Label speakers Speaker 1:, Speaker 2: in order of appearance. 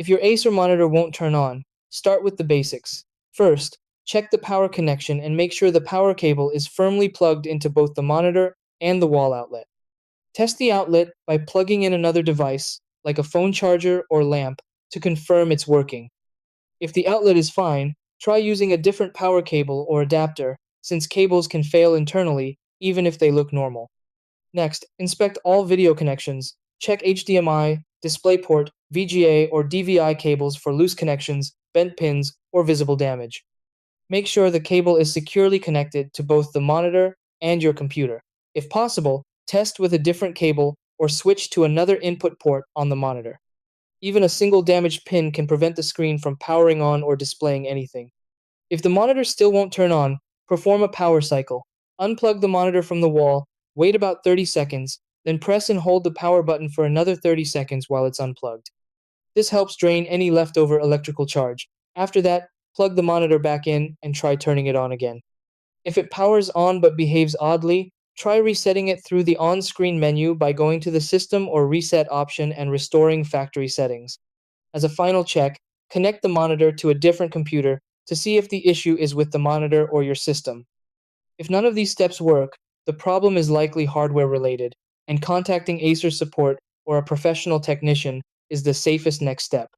Speaker 1: If your Acer monitor won't turn on, start with the basics. First, check the power connection and make sure the power cable is firmly plugged into both the monitor and the wall outlet. Test the outlet by plugging in another device, like a phone charger or lamp, to confirm it's working. If the outlet is fine, try using a different power cable or adapter, since cables can fail internally even if they look normal. Next, inspect all video connections. Check HDMI, DisplayPort, VGA, or DVI cables for loose connections, bent pins, or visible damage. Make sure the cable is securely connected to both the monitor and your computer. If possible, test with a different cable or switch to another input port on the monitor. Even a single damaged pin can prevent the screen from powering on or displaying anything. If the monitor still won't turn on, perform a power cycle. Unplug the monitor from the wall, wait about 30 seconds, then press and hold the power button for another 30 seconds while it's unplugged. This helps drain any leftover electrical charge. After that, plug the monitor back in and try turning it on again. If it powers on but behaves oddly, try resetting it through the on-screen menu by going to the System or Reset option and restoring factory settings. As a final check, connect the monitor to a different computer to see if the issue is with the monitor or your system. If none of these steps work, the problem is likely hardware related, and contacting Acer support or a professional technician is the safest next step.